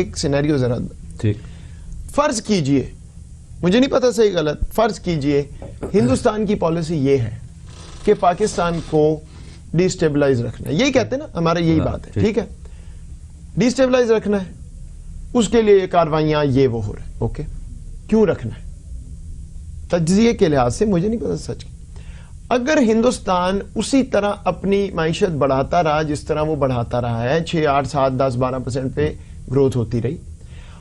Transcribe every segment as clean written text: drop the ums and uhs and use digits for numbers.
ایک سینیریو ذرا ٹھیک فرض کیجئے, مجھے نہیں پتا صحیح غلط, فرض کیجئے ہندوستان کی پالیسی یہ ہے کہ پاکستان کو ڈی اسٹیبلائز رکھنا ہے, یہی کہتے ہیں نا, ہمارا یہی بات ہے, ٹھیک ہے, ڈی اسٹیبلائز رکھنا ہے, اس کے لیے یہ کاروائیاں یہ وہ ہو رہے ہیں, اوکے, کیوں رکھنا ہے؟ تجزیے کے لحاظ سے مجھے نہیں پتا سچ. اگر ہندوستان اسی طرح اپنی معیشت بڑھاتا رہا جس طرح وہ بڑھاتا رہا ہے, 6, 8, 7, 10, 12% پہ گروتھ ہوتی رہی,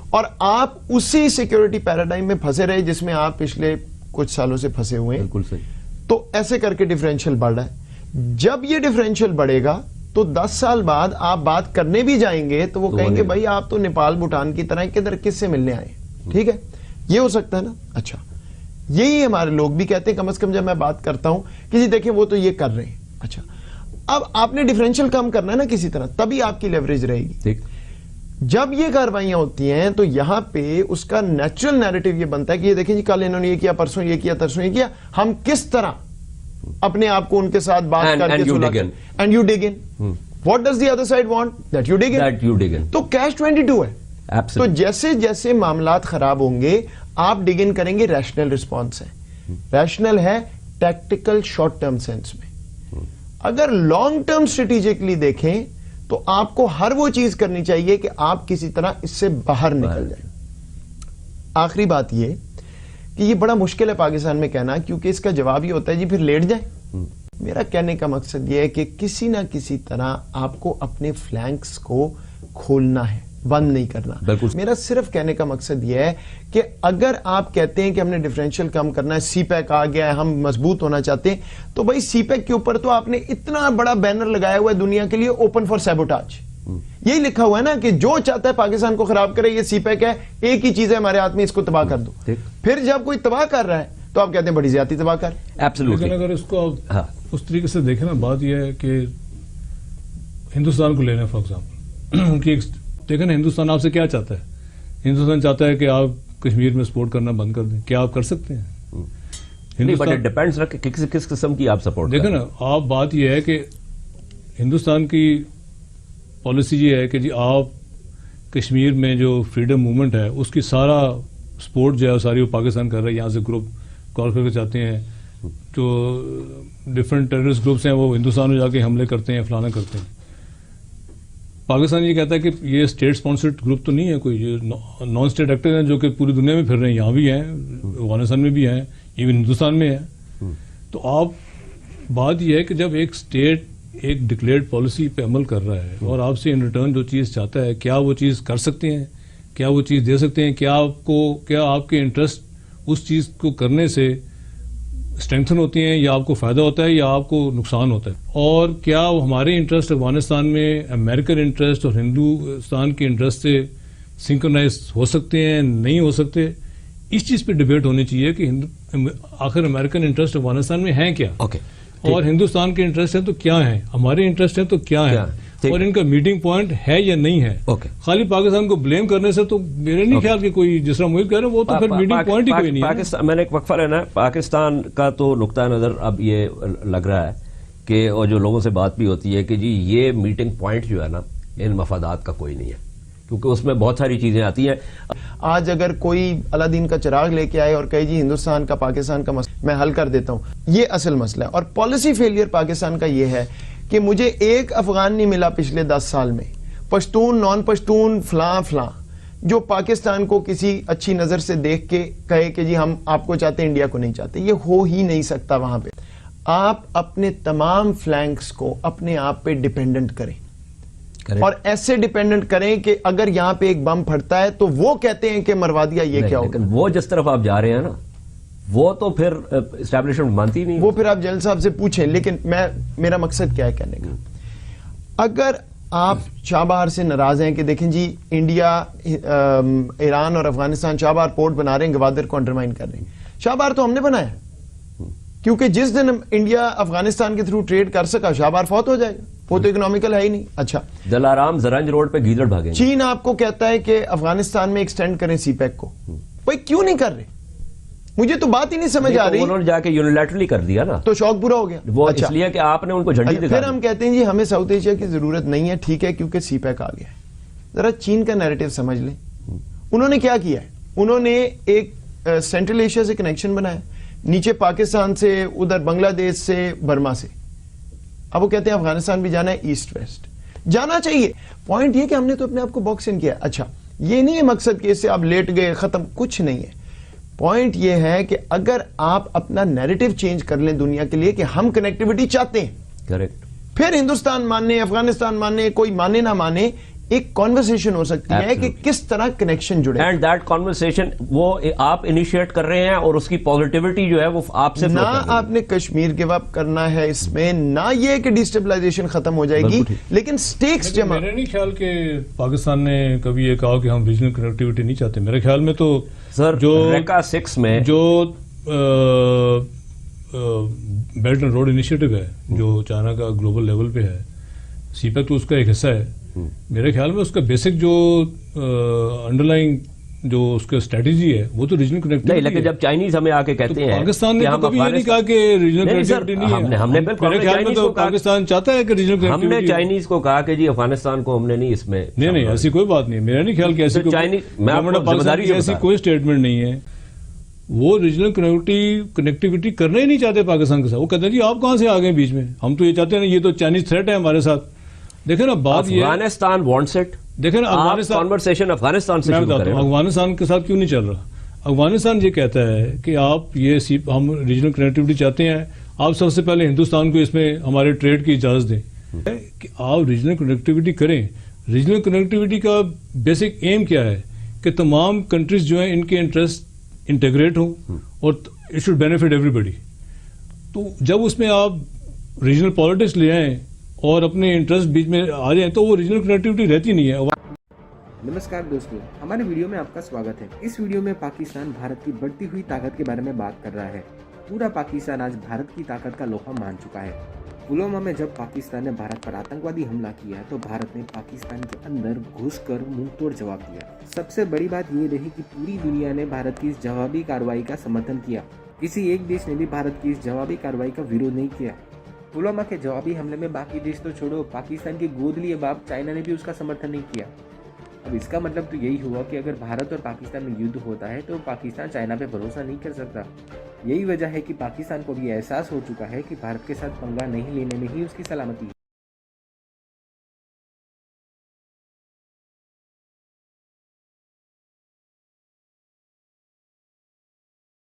اور آپ اسی سیکیورٹی پیراڈائم میں پھنسے رہے جس میں آپ پچھلے کچھ سالوں سے پھنسے ہوئے ہیں, بالکل صحیح, تو ایسے کر کے ڈیفرنشل بڑھ رہا ہے. جب یہ ڈیفرنشل بڑھے گا تو 10 سال بعد آپ بات کرنے بھی جائیں گے تو وہ کہیں گے بھائی آپ تو نیپال بھوٹان کی طرح کدھر کس سے ملنے آئے, ٹھیک ہے, یہ ہو سکتا ہے نا. اچھا, یہی ہمارے لوگ بھی کہتے ہیں, کم از کم جب میں بات کرتا ہوں کہ جی دیکھیں وہ تو یہ کر رہے ہیں. اچھا, اب آپ نے ڈیفرنشل کم کرنا ہے نا کسی طرح, تبھی آپ کی لیوریج رہے گی. ٹھیک, جب یہ کاروائیاں ہوتی ہیں تو یہاں پہ اس کا نیچرل نیریٹو یہ بنتا ہے کہ یہ دیکھیں جی کل انہوں نے یہ کیا, پرسوں یہ کیا, ترسوں یہ کیا, ہم کس طرح اپنے آپ کو ان کے ساتھ بات کر کے سلا کر, and you dig in. What does the other side want? That you dig in. تو کیش 22 ہے. تو جیسے جیسے معاملات خراب ہوں گے آپ ڈگ ان کریں گے, ریشنل رسپانس ہے, ریشنل ہے ٹیکٹیکل شارٹ ٹرم سینس میں. اگر لانگ ٹرم اسٹریٹجکلی دیکھیں تو آپ کو ہر وہ چیز کرنی چاہیے کہ آپ کسی طرح اس سے باہر نکل جائیں. آخری بات یہ کہ یہ بڑا مشکل ہے پاکستان میں کہنا, کیونکہ اس کا جواب یہ ہوتا ہے جی پھر لیٹ جائیں. میرا کہنے کا مقصد یہ ہے کہ کسی نہ کسی طرح آپ کو اپنے فلینکس کو کھولنا ہے, بند نہیں کرنا. میرا صرف کہنے کا مقصد یہ ہے کہ اگر آپ کہتے ہیں کہ ہم نے ڈیفرنشل کم کرنا ہے, سی پیک آ گیا ہے, ہم مضبوط ہونا چاہتے ہیں, تو بھائی سی پیک کے اوپر تو آپ نے اتنا بڑا بینر لگایا ہوا ہے دنیا کے لیے, اوپن فار سیبوٹاج. یہی لکھا ہوا ہے نا کہ جو چاہتا ہے پاکستان کو خراب کرے, یہ سی پیک ہے, ایک ہی چیز ہے ہمارے ہاتھ میں, اس کو تباہ کر دو. پھر جب کوئی تباہ کر رہا ہے تو آپ کہتے ہیں بڑی زیادتی تباہ کر. لیکن اگر اس کو اس طریقے سے دیکھیں نا, بات یہ ہے کہ ہندوستان کو لینا فار ایگزامپل, ان کی دیکھیں نا ہندوستان آپ سے کیا چاہتا ہے. ہندوستان چاہتا ہے کہ آپ کشمیر میں سپورٹ کرنا بند کر دیں, کیا آپ کر سکتے ہیں؟ ڈیپینڈز کس قسم کی آپ سپورٹ دیکھیں نا, آپ بات یہ ہے کہ ہندوستان کی پالیسی یہ ہے کہ جی آپ کشمیر میں جو فریڈم موومنٹ ہے اس کی سارا سپورٹ جو ہے ساری وہ پاکستان کر رہا ہے. یہاں سے گروپ کال کر کے چاہتے ہیں, جو ڈفرینٹ ٹیررسٹ گروپس ہیں وہ ہندوستان میں جا کے حملے کرتے ہیں, فلانا کرتے ہیں. پاکستان یہ کہتا ہے کہ یہ اسٹیٹ اسپانسرڈ گروپ تو نہیں ہے کوئی, یہ نان اسٹیٹ ایکٹر ہیں جو کہ پوری دنیا میں پھر رہے ہیں, یہاں بھی ہیں, افغانستان میں بھی ہیں, ایون ہندوستان میں ہیں. تو آپ بات یہ ہے کہ جب ایک اسٹیٹ ایک ڈکلیئرڈ پالیسی پہ عمل کر رہا ہے اور آپ سے ان ریٹرن جو چیز چاہتا ہے, کیا وہ چیز کر سکتے ہیں, کیا وہ چیز دے سکتے ہیں, کیا آپ کے انٹرسٹ اس چیز کو کرنے سے اسٹرینتھن ہوتی ہیں, یا آپ کو فائدہ ہوتا ہے یا آپ کو نقصان ہوتا ہے, اور کیا ہمارے انٹرسٹ افغانستان میں امریکن انٹرسٹ اور ہندوستان کے انٹرسٹ سے سنکرونائز ہو سکتے ہیں, نہیں ہو سکتے. اس چیز پہ ڈبیٹ ہونی چاہیے کہ آخر امریکن انٹرسٹ افغانستان میں ہیں کیا, اور ہندوستان کے انٹرسٹ ہیں تو کیا ہیں, ہمارے انٹرسٹ ہیں تو کیا ہیں, اور ان کا میٹنگ پوائنٹ ہے یا نہیں ہے. خالی پاکستان کو بلیم کرنے سے تو میرے نہیں خیال کہ کوئی, جس طرح محیط کہہ رہے ہیں, وہ تو پھر میٹنگ پوائنٹ ہی کوئی نہیں ہے. میں نے ایک وقفہ لینا ہے. پاکستان کا تو نقطہ نظر اب یہ لگ رہا ہے کہ, اور جو لوگوں سے بات بھی ہوتی ہے کہ جی یہ میٹنگ پوائنٹ جو ہے نا ان مفادات کا کوئی نہیں ہے, کیونکہ اس میں بہت ساری چیزیں آتی ہیں. آج اگر کوئی علادین کا چراغ لے کے آئے اور کہے جی ہندوستان کا پاکستان کا مسئلہ میں حل کر دیتا ہوں, یہ اصل مسئلہ ہے. اور پالیسی فیلئر پاکستان کا یہ ہے کہ مجھے ایک افغان نہیں ملا پچھلے 10 سال میں, پشتون, نان پشتون, فلاں جو پاکستان کو کسی اچھی نظر سے دیکھ کے کہے کہ جی ہم آپ کو چاہتے ہیں, انڈیا کو نہیں چاہتے. یہ ہو ہی نہیں سکتا. وہاں پہ آپ اپنے تمام فلینکس کو اپنے آپ پہ ڈیپینڈنٹ کریں, اور ایسے ڈیپینڈنٹ کریں کہ اگر یہاں پہ ایک بم پھٹتا ہے تو وہ کہتے ہیں کہ مروا دیا, یہ کیا ہوگا. وہ جس طرف آپ جا رہے ہیں نا وہ تو پھر اسٹیبلشمنٹ مانتی نہیں, وہ پھر آپ جیل صاحب سے پوچھیں. لیکن میرا مقصد کیا ہے کہنے کا, اگر آپ چابہار سے ناراض ہیں کہ دیکھیں جی انڈیا, ایران اور افغانستان چابہار پورٹ بنا رہے ہیں, گوادر کو انڈرمائن کر رہے ہیں. چابہار تو ہم نے بنایا, کیونکہ جس دن انڈیا افغانستان کے تھرو ٹریڈ کر سکا چابہار فوت ہو جائے گا, وہ تو اکنامیکل ہے ہی نہیں. اچھا, دلارام زرنج روڈ پہ گیدڑ بھاگیں. چین آپ کو کہتا ہے کہ افغانستان میں ایکسٹینڈ کریں سی پیک کو, بھائی کیوں نہیں کر رہے؟ مجھے تو بات ہی نہیں سمجھ آ رہی. انہوں نے جا کے یونیلیٹرلی کر دیا نا, تو شوق پورا ہو گیا. وہ اس لیے کہ آپ نے ان کو جھنڈی دکھا. پھر ہم کہتے ہیں جی ہمیں ساؤتھ ایشیا کی ضرورت نہیں ہے, ٹھیک ہے, کیونکہ سی پیک آ گیا ہے. ذرا چین کا نیریٹو سمجھ لیں. انہوں نے کیا کیا ہے, انہوں نے ایک سینٹرل ایشیا سے کنیکشن بنایا, نیچے پاکستان سے, ادھر بنگلہ دیش سے, برما سے. اب وہ کہتے ہیں افغانستان بھی جانا ہے, ایسٹ ویسٹ جانا چاہیے. پوائنٹ یہ کہ ہم نے تو اپنے آپ کو باکس ان کیا. اچھا یہ نہیں ہے مقصد کہ اس سے آپ لیٹ گئے ختم, کچھ نہیں ہے. پوائنٹ یہ ہے کہ اگر آپ اپنا نیریٹو چینج کر لیں دنیا کے لیے کہ ہم کنیکٹیوٹی چاہتے ہیں, کریکٹ, پھر ہندوستان ماننے, افغانستان ماننے, کوئی مانے نہ مانے, ایک کانورسیشن ہو سکتی ہے کہ کس طرح کنیکشن جڑے. اینڈ دیٹ کانورسیشن وہ آپ انیشیٹ کر رہے ہیں اور اس کی پازیٹیوٹی جو ہے وہ آپ سے نہ آپ نے کشمیر گیو اپ کرنا ہے اس میں, نہ یہ کہ ڈیسٹیبلائزیشن ختم ہو جائے گی, لیکن سٹیکس جمع. میرا نہیں خیال کہ پاکستان نے کبھی یہ کہا کہ ہم ریجنل کنیکٹیوٹی نہیں چاہتے. میرے خیال میں تو سر جو ریکا 6 میں جو بیلٹ اینڈ روڈ انیشیٹو ہے جو چائنا کا گلوبل لیول پہ ہے, سی پیک تو اس کا ایک حصہ ہے. میرے خیال میں اس کا بیسک جو انڈر لائن جو اس کا اسٹریٹجی ہے وہ تو ریجنل کنیکٹیوٹی نہیں, لیکن جب چائنیز ہمیں آ کے کہتے ہیں پاکستان نے تو کبھی یہ نہیں کہا کہ ریجنل کنیکٹیوٹی نہیں ہے. ہم نے بالکل, میرے خیال میں تو پاکستان چاہتا ہے کہ ریجنل کنیکٹیوٹی. ہم نے چائنیز کو کہا کہ جی افغانستان کو ہم نے نہیں اس میں. نہیں ایسی کوئی بات نہیں, میرا نہیں خیال کہ ایسی ایسی کوئی اسٹیٹمنٹ نہیں ہے. وہ ریجنل کنیکٹیوٹی کرنا ہی نہیں چاہتے پاکستان کے ساتھ. وہ کہتے ہیں جی آپ کہاں سے آ گئے بیچ میں, ہم تو یہ چاہتے ہیں, یہ تو چائنیز تھریٹ ہے ہمارے ساتھ. دیکھیں نا بات یہ, افغانستان وانٹس اٹ. دیکھیں نا کانورسیشن افغانستان سے شروع کریں. افغانستان کے ساتھ کیوں نہیں چل رہا. افغانستان یہ کہتا ہے کہ آپ یہ ہم ریجنل کنیکٹیوٹی چاہتے ہیں, آپ سب سے پہلے ہندوستان کو اس میں ہمارے ٹریڈ کی اجازت دیں کہ آپ ریجنل کنیکٹیوٹی کریں. ریجنل کنیکٹیوٹی کا بیسک ایم کیا ہے کہ تمام کنٹریز جو ہیں ان کے انٹرسٹ انٹیگریٹ ہوں اور اٹ شوڈ بینیفٹ ایوری بڈی. تو جب اس میں آپ ریجنل پالیٹکس لے آئیں اور اپنے انٹرسٹ بیچ میں آ جائیں تو وہ ریجنل کنیکٹیوٹی رہتی نہیں ہے. نمسکار دوستو, ہمارے ویڈیو میں آپ کا سواگت ہے. اس ویڈیو میں پاکستان بھارت کی بڑھتی ہوئی طاقت کے بارے میں بات کر رہا ہے. پورا پاکستان آج بھارت کی طاقت کا لوہا مان چکا ہے. پلوامہ میں جب پاکستان نے بھارت پر آتنکوادی حملہ کیا تو بھارت نے پاکستان کے اندر گھس کر منہ توڑ جواب دیا. سب سے بڑی بات یہ رہی کہ پوری دنیا نے بھارت کی اس جوابی کارروائی کا سمرتھن کیا. کسی ایک دیش نے بھی بھارت کی اس جوابی کارروائی کا ویرودھ نہیں کیا. پلوامہ کے جوابی حملے میں باقی دیش تو چھوڑو, پاکستان کی گود لیے باپ چائنا نے بھی اس کا سمرتھن نہیں کیا. اب اس کا مطلب تو یہی ہوا کہ اگر بھارت اور پاکستان میں یدھ ہوتا ہے تو پاکستان چائنا پہ بھروسہ نہیں کر سکتا. یہی وجہ ہے کہ پاکستان کو بھی احساس ہو چکا ہے کہ بھارت کے ساتھ پنگا نہیں لینے میں ہی اس کی سلامتی ہے.